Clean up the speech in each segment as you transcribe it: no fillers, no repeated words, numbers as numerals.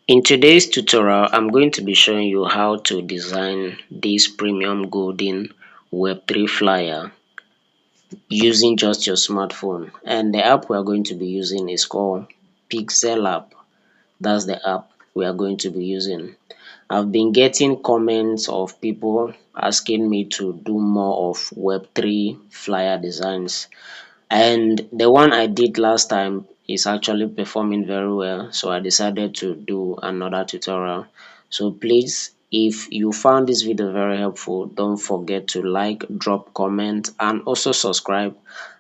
In today's tutorial, I'm going to be showing you how to design this premium golden Web3 flyer using just your smartphone. And the app we are going to be using is called PixelLab. That's the app we are going to be using. I've been getting comments of people asking me to do more of Web3 flyer designs. And the one I did last time is actually performing very well, so I decided to do another tutorial. So please, if you found this video very helpful, don't forget to like, drop comment, and also subscribe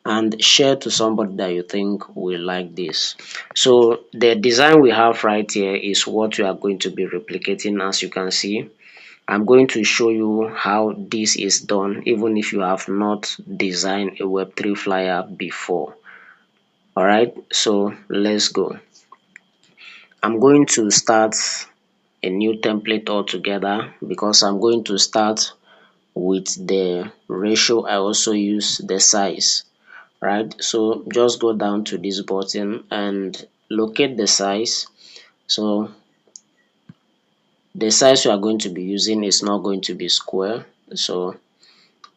and share to somebody that you think will like this. So the design we have right here is what we are going to be replicating. As you can see, I'm going to show you how this is done even if you have not designed a Web3 flyer before. Alright, so let's go. I'm going to start a new template altogether because I'm going to start with the ratio. I also use the size, right? So just go down to this button and locate the size. So the size we are going to be using is not going to be square. So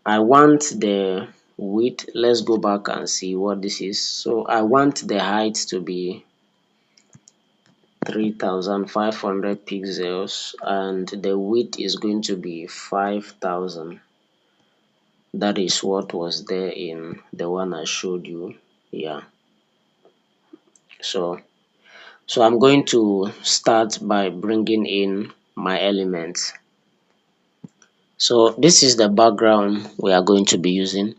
I want the width. Let's go back and see what this is. So I want the height to be 3500 pixels and the width is going to be 5000. That is what was there in the one I showed you. Yeah. So I'm going to start by bringing in my elements. So this is the background we are going to be using.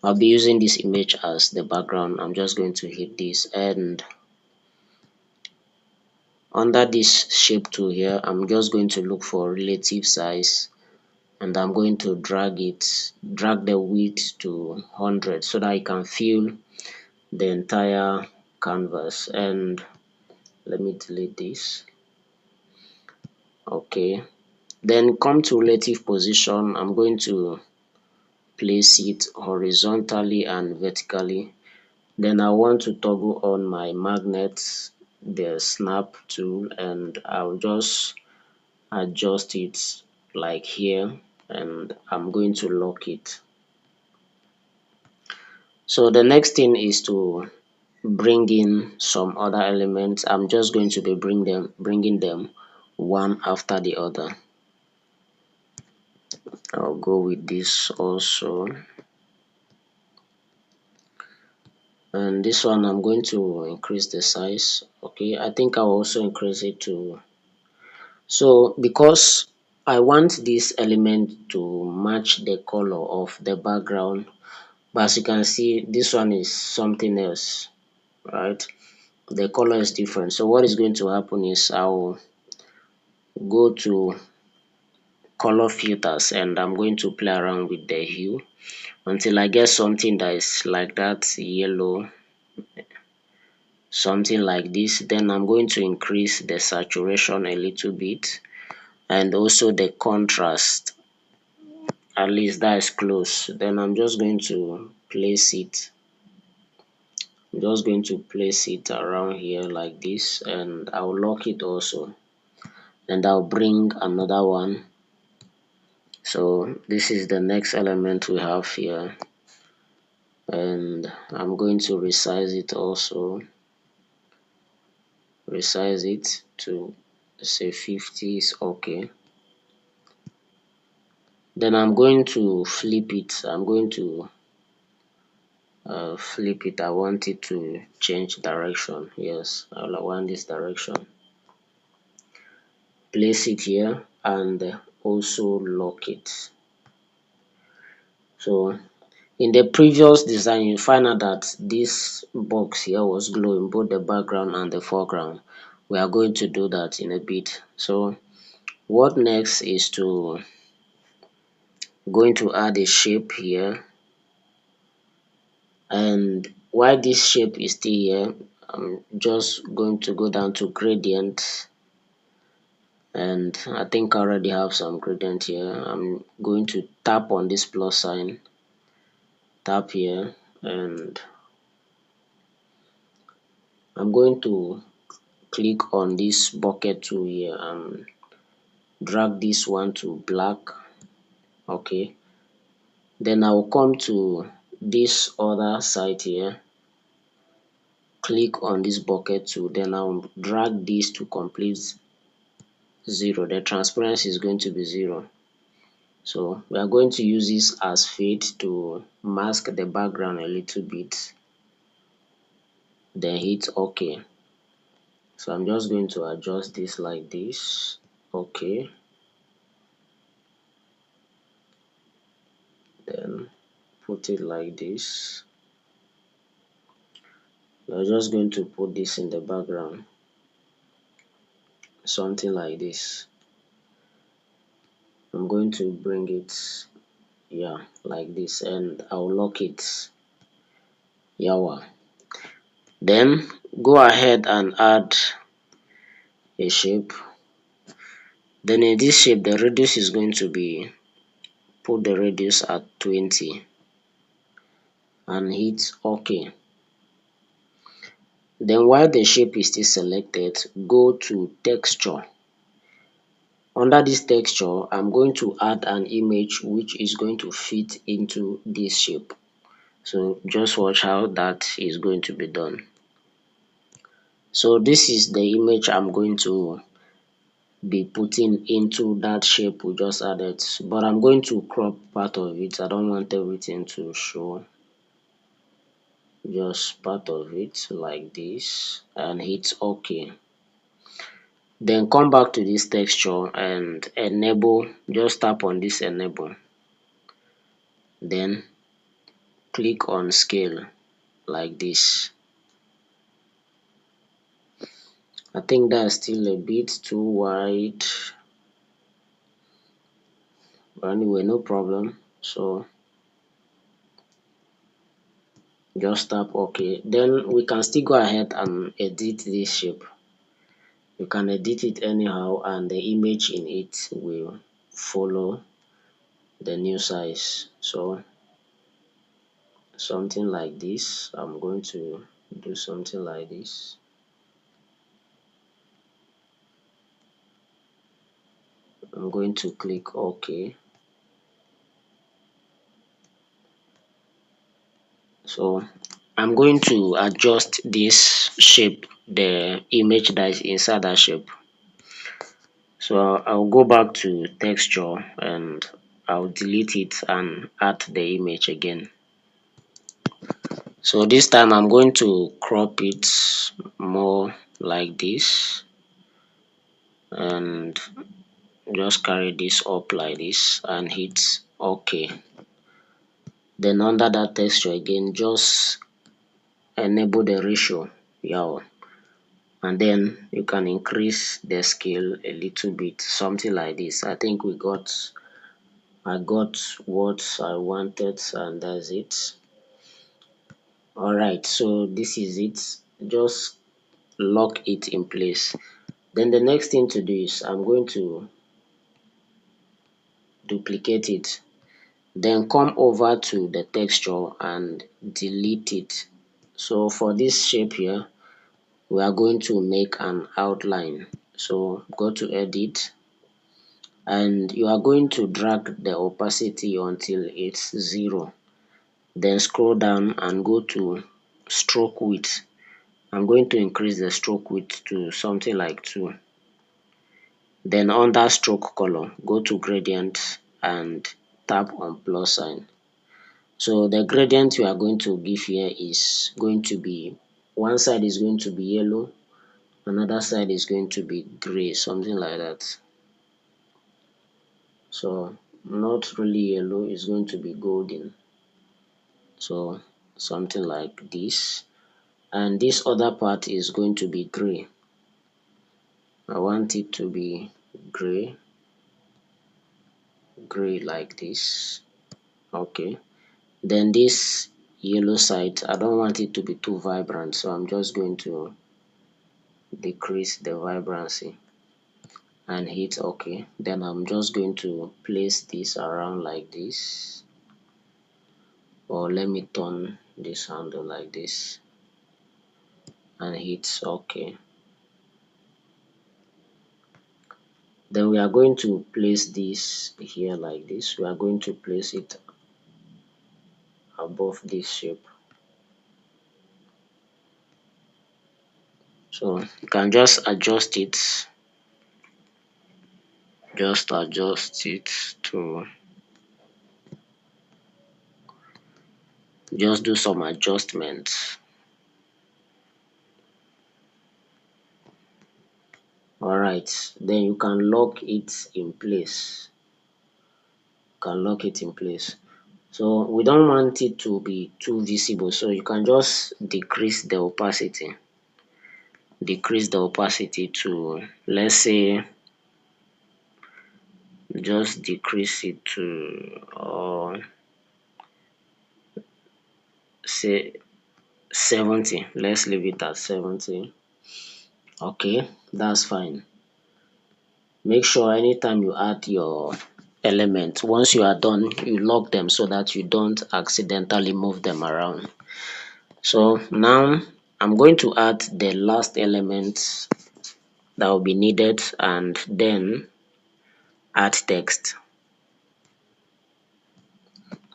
I'll be using this image as the background. I'm just going to hit this, and under this shape tool here, I'm just going to look for relative size, and I'm going to drag the width to 100 so that I can fill the entire canvas. And let me delete this. Okay, then come to relative position. I'm going to place it horizontally and vertically. Then I want to toggle on my magnet, the snap tool, and I'll just adjust it like here, and I'm going to lock it. So the next thing is to bring in some other elements. I'm just going to be bringing them one after the other. I'll go with this also, and this one I'm going to increase the size. Okay, I think I'll also increase it to, so because I want this element to match the color of the background, but as you can see, this one is something else, right? The color is different. So what is going to happen is I'll go to color filters and I'm going to play around with the hue until I get something that is like that yellow, something like this. Then I'm going to increase the saturation a little bit and also the contrast, at least that is close. Then I'm just going to place it, around here like this, and I'll lock it also, and I'll bring another one. So this is the next element we have here, and I'm going to resize it also, resize it to say 50 is okay. Then I'm going to flip it. I'm going to flip it. I want it to change direction. Yes, I want this direction. Place it here and also lock it. So in the previous design, you find out that this box here was glowing, both the background and the foreground. We are going to do that in a bit. So what next is to going to add a shape here, and while this shape is still here, I'm just going to go down to gradient, and I think I already have some gradient here. I'm going to tap on this plus sign, tap here, and I'm going to click on this bucket tool here and drag this one to black. Okay, then I will come to this other side here, click on this bucket tool, then I'll drag this to complete 0. The transparency is going to be 0. So we are going to use this as fade to mask the background a little bit, then hit OK. So I'm just going to adjust this like this. Okay, then put it like this. We're just going to put this in the background, something like this. I'm going to bring it, yeah, like this, and I'll lock it. Yawa. Then go ahead and add a shape. Then in this shape, the radius is going to be, put the radius at 20 and hit OK. Then while the shape is still selected, go to texture. Under this texture, I'm going to add an image which is going to fit into this shape. So just watch how that is going to be done. So this is the image I'm going to be putting into that shape we just added, but I'm going to crop part of it. I don't want everything to show, just part of it like this, and hit OK. Then come back to this texture and enable, just tap on this enable, then click on scale like this. I think that's still a bit too wide, but anyway, no problem. So just tap OK. Then we can still go ahead and edit this shape. You can edit it anyhow, and the image in it will follow the new size. So something like this. I'm going to do something like this. I'm going to click OK. So I'm going to adjust this shape, the image that is inside that shape. So I'll go back to texture and I'll delete it and add the image again. So this time I'm going to crop it more like this and just carry this up like this and hit OK. Then under that texture again, just enable the ratio, yeah, and then you can increase the scale a little bit, something like this. I think I got what I wanted, and that's it. All right, so this is it. Just lock it in place. Then the next thing to do is I'm going to duplicate it, then come over to the texture and delete it. So for this shape here, we are going to make an outline. So go to edit, and you are going to drag the opacity until it's 0. Then scroll down and go to stroke width. I'm going to increase the stroke width to something like 2. Then under stroke color, go to gradient and tap on plus sign. So the gradient we are going to give here is going to be, one side is going to be yellow, another side is going to be gray, something like that. So not really yellow, it's going to be golden. So something like this. And this other part is going to be gray. I want it to be gray like this. Okay, then this yellow side, I don't want it to be too vibrant, so I'm just going to decrease the vibrancy and hit OK. Then I'm just going to place this around like this, or let me turn this handle like this and hit OK. Then we are going to place this here like this. We are going to place it above this shape. So you can just adjust it, to just do some adjustments. Alright, then you can lock it in place. So we don't want it to be too visible, so you can just decrease the opacity. To, let's say, just decrease it to say 70. Let's leave it at 70. Okay, that's fine. Make sure anytime you add your element, once you are done, you lock them so that you don't accidentally move them around. So now I'm going to add the last element that will be needed, and then add text.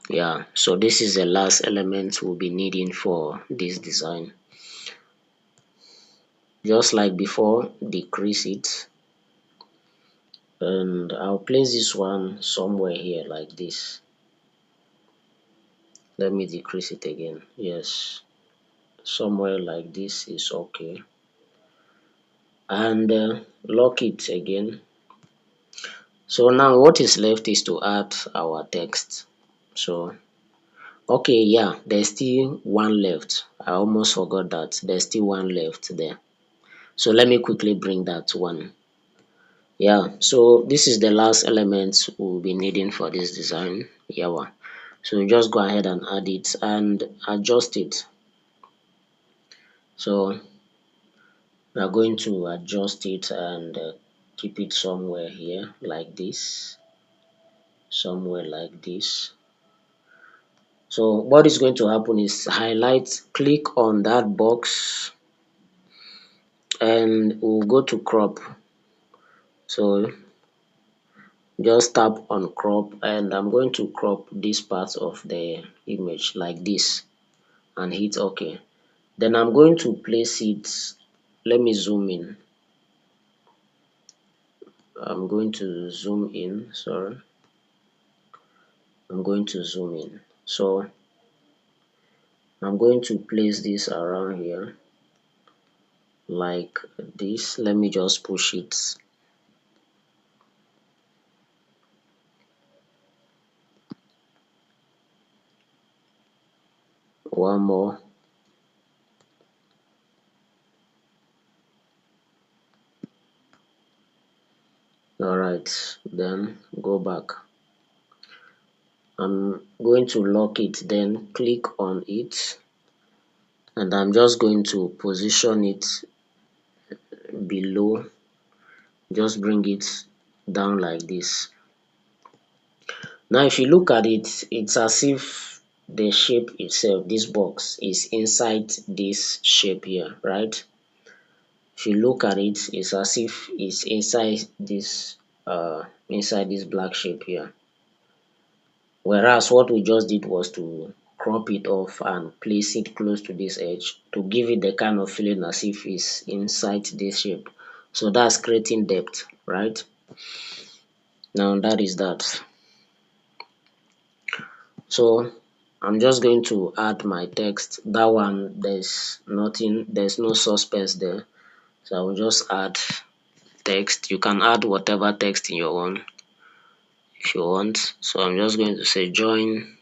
Yeah, so this is the last element we'll be needing for this design. Just like before, decrease it, and I'll place this one somewhere here like this. Let me decrease it again. Yes, somewhere like this is okay, and lock it again. So now what is left is to add our text. So okay, yeah, there's still one left. I almost forgot that there's still one left there. So let me quickly bring that one. Yeah, so this is the last element we'll be needing for this design. Yeah, so just go ahead and add it and adjust it. So we are going to adjust it and keep it somewhere here like this, somewhere like this. So what is going to happen is highlight, click on that box, and we'll go to crop. So just tap on crop, and I'm going to crop this part of the image like this and hit OK. Then I'm going to place it. Let me zoom in. I'm going to zoom in. Sorry. I'm going to zoom in. So I'm going to place this around here like this. Let me just push it. One more. Alright, then go back. I'm going to lock it, then click on it, and I'm just going to position it below. Just bring it down like this. Now if you look at it, it's as if the shape itself, this box, is inside this shape here, right? If you look at it, it's as if it's inside this black shape here. Whereas what we just did was to crop it off and place it close to this edge to give it the kind of feeling as if it's inside this shape. So that's creating depth, right? Now that is that. So I'm just going to add my text. That one, there's nothing, there's no suspense there. So I will just add text. You can add whatever text in your own if you want. So I'm just going to say join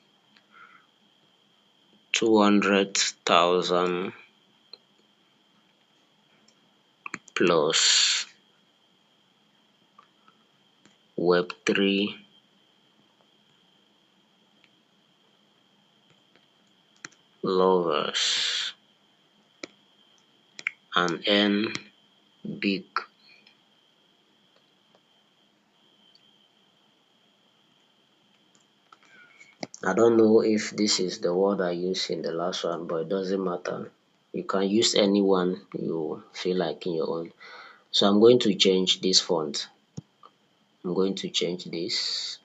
200,000 plus Web3 lovers and N big. I don't know if this is the word I used in the last one, but it doesn't matter. You can use any one you feel like in your own. So I'm going to change this font. I'm going to change this.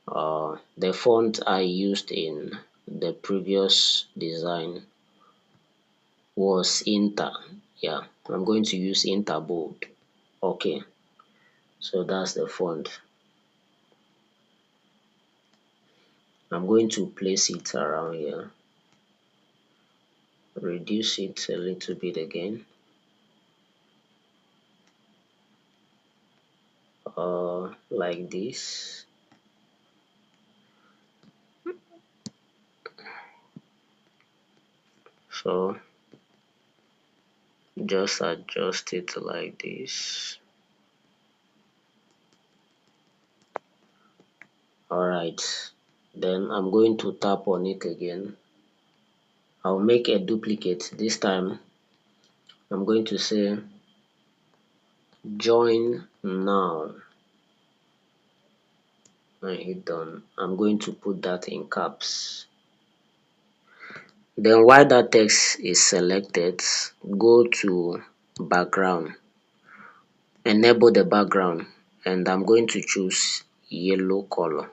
The font I used in the previous design was Inter. Yeah, I'm going to use Inter bold. Okay, so that's the font. I'm going to place it around here, reduce it a little bit again, like this. So just adjust it like this. Alright, then I'm going to tap on it again. I'll make a duplicate. This time I'm going to say join now and hit done. I'm going to put that in caps. Then while that text is selected, go to background, enable the background, and I'm going to choose yellow color.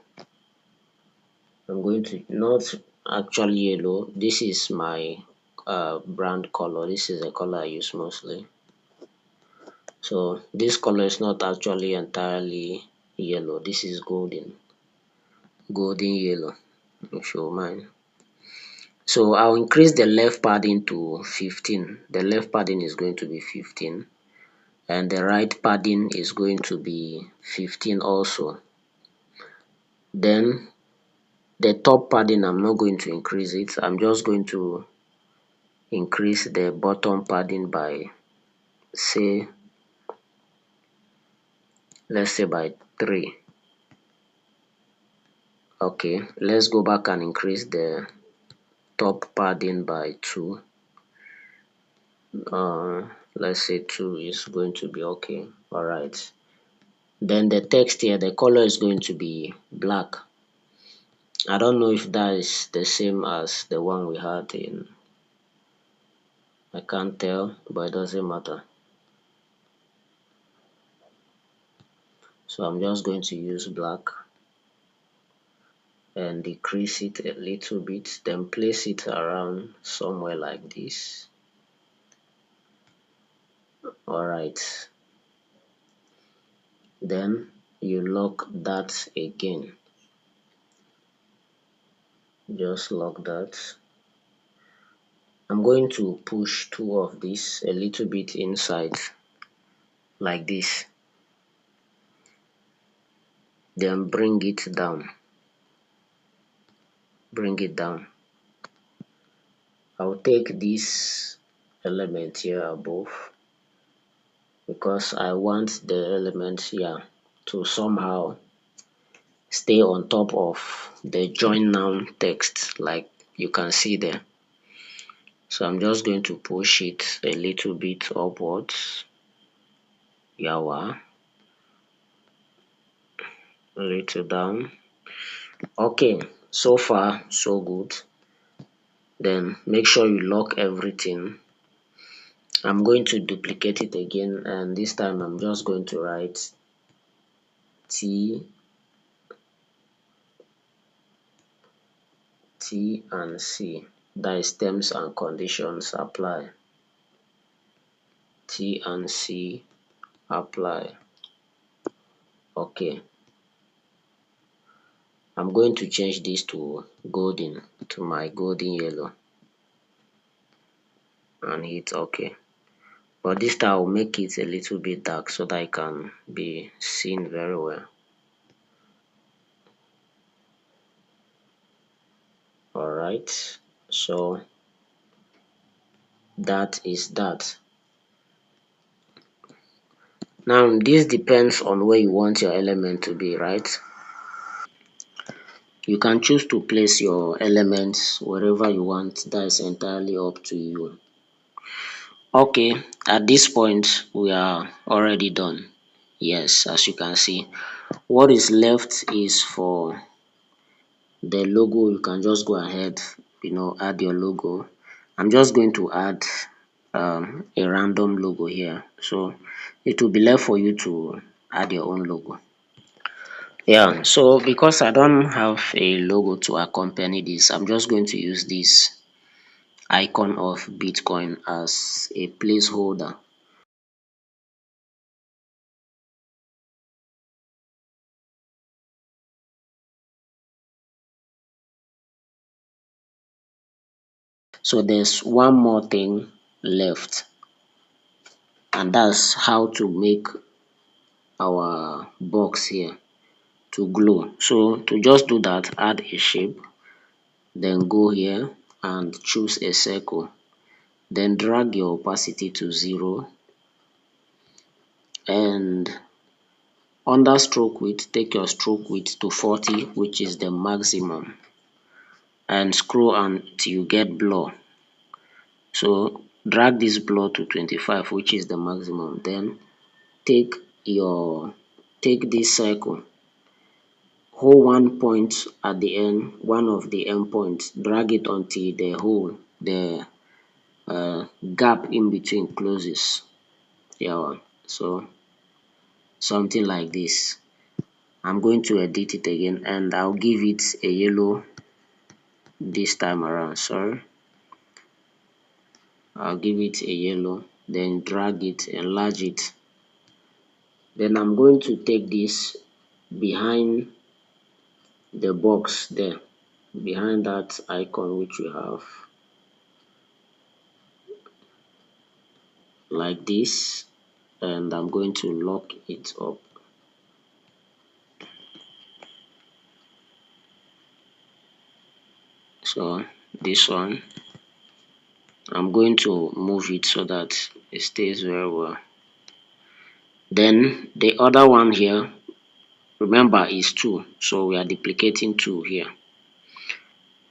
I'm going to not actually yellow. This is my brand color. This is the color I use mostly. So this color is not actually entirely yellow. This is golden yellow, if you mind. So I'll increase the left padding to 15. The left padding is going to be 15, and the right padding is going to be 15 also. Then the top padding, I'm not going to increase it. I'm just going to increase the bottom padding by, say, let's say by 3. Okay, let's go back and increase the top padding by 2. Let's say 2 is going to be okay. All right. Then the text here, the color is going to be black. I don't know if that is the same as the one we had in, I can't tell, but it doesn't matter. So I'm just going to use black and decrease it a little bit, then place it around somewhere like this. All right. Then you lock that again. Just lock that. I'm going to push 2 of these a little bit inside like this. Then bring it down. Bring it down. I'll take this element here above because I want the element here to somehow stay on top of the join now text, like you can see there. So I'm just going to push it a little bit upwards. Yawa. A little down. Okay, so far so good. Then make sure you lock everything. I'm going to duplicate it again, and this time I'm just going to write T and C. That is terms and conditions apply. T and C apply. Okay. I'm going to change this to golden, to my golden yellow, and hit OK. But this time I'll make it a little bit dark so that it can be seen very well. Alright, so that is that. Now this depends on where you want your element to be, right? You can choose to place your elements wherever you want. That is entirely up to you. Okay, at this point we are already done. Yes, as you can see, what is left is for the logo. You can just go ahead, add your logo. I'm just going to add a random logo here, so it will be left for you to add your own logo. Yeah, so because I don't have a logo to accompany this, I'm just going to use this icon of Bitcoin as a placeholder. So there's one more thing left, and that's how to make our box here to glow. So to just do that, add a shape, then go here and choose a circle, then drag your opacity to 0, and under stroke width, take your stroke width to 40, which is the maximum, and scroll until you get blur. So drag this blur to 25, which is the maximum. Then take this circle, hold one point at the end, one of the end points, drag it until the gap in between closes. Yeah, so something like this. I'm going to edit it again, and I'll give it a yellow this time around. Sorry, I'll give it a yellow, then drag it, enlarge it. Then I'm going to take this behind the box there, behind that icon which we have, like this, and I'm going to lock it up. So this one, I'm going to move it so that it stays very well. Then the other one here, remember, is 2, so we are duplicating 2 here.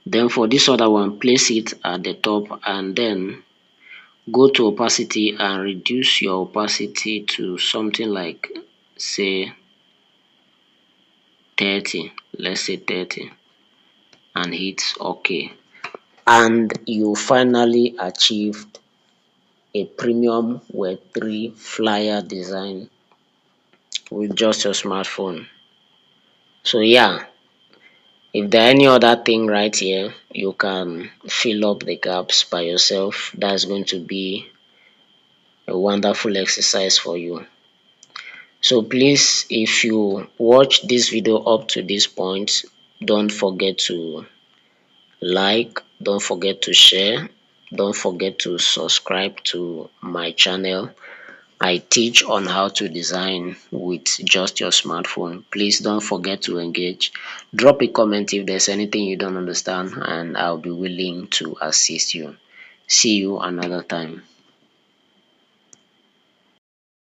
Then for this other one, place it at the top, and then go to opacity and reduce your opacity to something like, say, 30. Let's say 30, and hit OK. And you finally achieved a premium Web3 flyer design with just your smartphone. So yeah, if there are any other thing right here, you can fill up the gaps by yourself. That's going to be a wonderful exercise for you. So please, if you watch this video up to this point, don't forget to like, don't forget to share, don't forget to subscribe to my channel. I teach on how to design with just your smartphone. Please don't forget to engage. Drop a comment if there's anything you don't understand, and I'll be willing to assist you. See you another time.